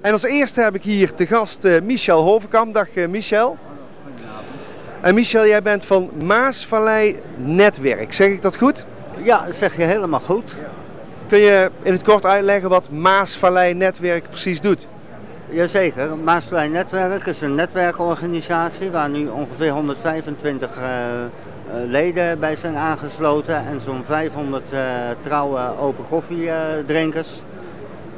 En als eerste heb ik hier te gast Michel Hovenkamp. Dag Michel. Goedenavond. En Michel, jij bent van Maasvallei Netwerk. Zeg ik dat goed? Ja, dat zeg je helemaal goed. Kun je in het kort uitleggen wat Maasvallei Netwerk precies doet? Jazeker, Maasvallei Netwerk is een netwerkorganisatie waar nu ongeveer 125 leden bij zijn aangesloten en zo'n 500 trouwe open koffiedrinkers.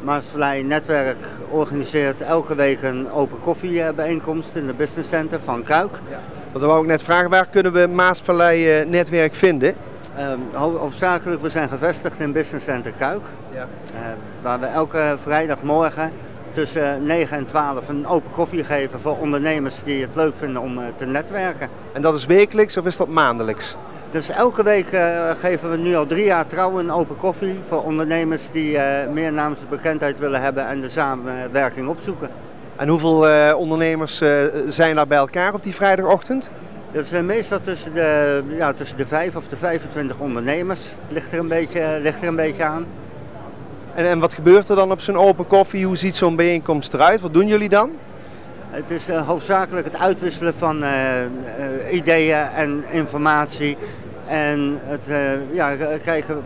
Maasvallei Netwerk organiseert elke week een open koffiebijeenkomst in de Business Center van Kuik. Want dan wou ik net vragen, waar kunnen we Maasvallei Netwerk vinden? Hoofdzakelijk, we zijn gevestigd in Business Center Kuik, waar we elke vrijdagmorgen tussen 9 en 12 een open koffie geven voor ondernemers die het leuk vinden om te netwerken. En dat is wekelijks of is dat maandelijks? Dus elke week geven we nu al 3 jaar trouw een open koffie voor ondernemers die meer naamsbekendheid willen hebben en de samenwerking opzoeken. En hoeveel ondernemers zijn daar bij elkaar op die vrijdagochtend? Dat zijn meestal tussen de 5 of de 25 ondernemers. Ligt er een beetje aan. En wat gebeurt er dan op zo'n open koffie? Hoe ziet zo'n bijeenkomst eruit? Wat doen jullie dan? Het is hoofdzakelijk het uitwisselen van ideeën en informatie. En het kijken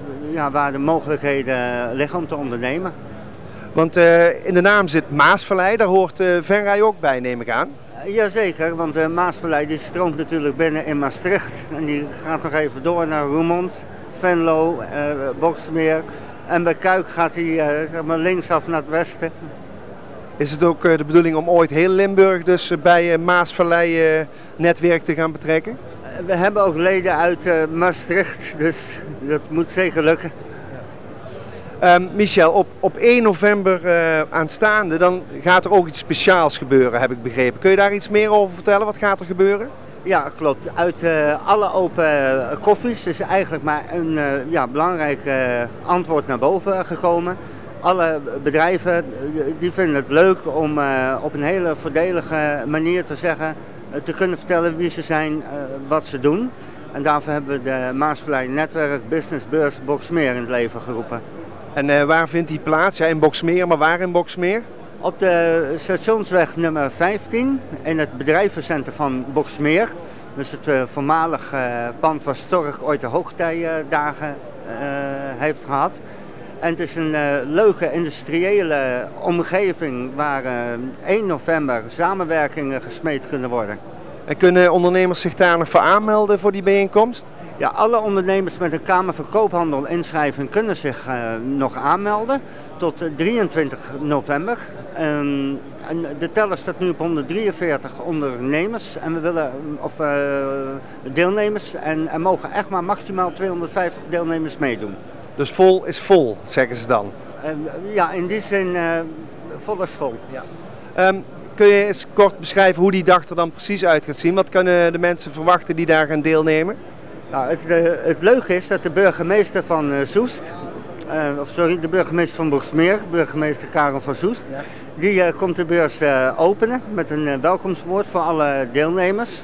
waar de mogelijkheden liggen om te ondernemen. Want in de naam zit Maasvallei, daar hoort Venray ook bij, neem ik aan. Jazeker, want de Maasvallei die stroomt natuurlijk binnen in Maastricht. En die gaat nog even door naar Roermond, Venlo, Boxmeer. En bij Kuik gaat hij linksaf naar het westen. Is het ook de bedoeling om ooit heel Limburg dus bij Maasvallei Netwerk te gaan betrekken? We hebben ook leden uit Maastricht, dus dat moet zeker lukken. Michel, op 1 november aanstaande, dan gaat er ook iets speciaals gebeuren, heb ik begrepen. Kun je daar iets meer over vertellen? Wat gaat er gebeuren? Ja, klopt. Uit alle open koffies is eigenlijk maar een belangrijk antwoord naar boven gekomen. Alle bedrijven die vinden het leuk om op een hele voordelige manier te kunnen vertellen wie ze zijn, wat ze doen. En daarvoor hebben we de Maasvallei Netwerk Business Beurs Boxmeer in het leven geroepen. En waar vindt die plaats? Ja, in Boxmeer, maar waar in Boxmeer? Op de stationsweg nummer 15 in het bedrijvencentrum van Boxmeer. Dus het voormalig pand waar Stork ooit de hoogtijdagen heeft gehad. En het is een leuke industriële omgeving waar 1 november samenwerkingen gesmeed kunnen worden. En kunnen ondernemers zich daar nog voor aanmelden voor die bijeenkomst? Ja, alle ondernemers met een Kamer van Koophandel inschrijving kunnen zich nog aanmelden tot 23 november. En de teller staat nu op 143 ondernemers en we willen, deelnemers en er mogen echt maar maximaal 250 deelnemers meedoen. Dus vol is vol, zeggen ze dan? Ja, in die zin vol is vol. Ja. Kun je eens kort beschrijven hoe die dag er dan precies uit gaat zien? Wat kunnen de mensen verwachten die daar gaan deelnemen? Nou, het leuke is dat de burgemeester van Soest, de burgemeester van Boxmeer, burgemeester Karel van Soest, die komt de beurs openen met een welkomstwoord voor alle deelnemers.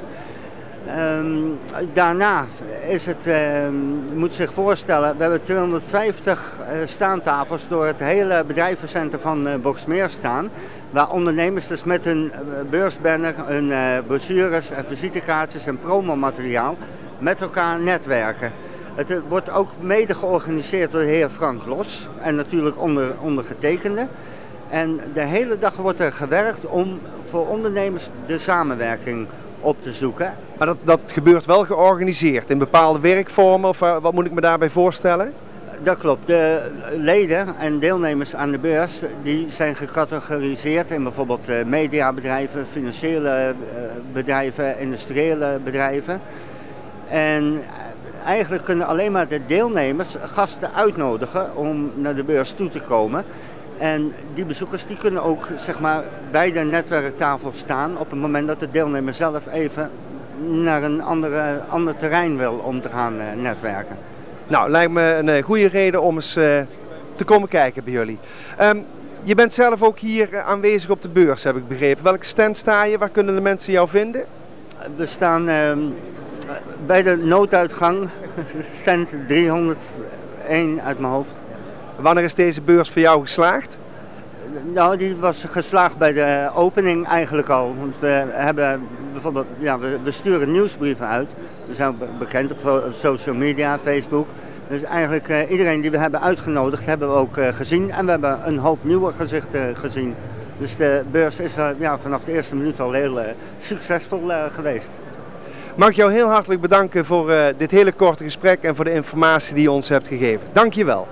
Daarna is het, je moet zich voorstellen, we hebben 250 staantafels door het hele bedrijvencentrum van Boxmeer staan. Waar ondernemers dus met hun beursbanner, hun brochures en visitekaartjes en promomateriaal met elkaar netwerken. Het wordt ook mede georganiseerd door de heer Frank Los en natuurlijk ondergetekende. En de hele dag wordt er gewerkt om voor ondernemers de samenwerking op te zoeken. Maar dat gebeurt wel georganiseerd in bepaalde werkvormen of wat moet ik me daarbij voorstellen? Dat klopt. De leden en deelnemers aan de beurs die zijn gecategoriseerd in bijvoorbeeld mediabedrijven, financiële bedrijven, industriële bedrijven. En eigenlijk kunnen alleen maar de deelnemers gasten uitnodigen om naar de beurs toe te komen. En die bezoekers die kunnen ook bij de netwerktafel staan op het moment dat de deelnemer zelf even naar een ander terrein wil om te gaan netwerken. Nou, lijkt me een goede reden om eens te komen kijken bij jullie. Je bent zelf ook hier aanwezig op de beurs, heb ik begrepen. Welke stand sta je? Waar kunnen de mensen jou vinden? We staan bij de nooduitgang, stand 301 uit mijn hoofd. Wanneer is deze beurs voor jou geslaagd? Nou, die was geslaagd bij de opening eigenlijk al. Want we hebben bijvoorbeeld, ja, we sturen nieuwsbrieven uit. We zijn bekend op social media, Facebook. Dus eigenlijk iedereen die we hebben uitgenodigd hebben we ook gezien. En we hebben een hoop nieuwe gezichten gezien. Dus de beurs is ja, vanaf de eerste minuut al heel succesvol geweest. Mag ik jou heel hartelijk bedanken voor dit hele korte gesprek en voor de informatie die je ons hebt gegeven. Dank je wel.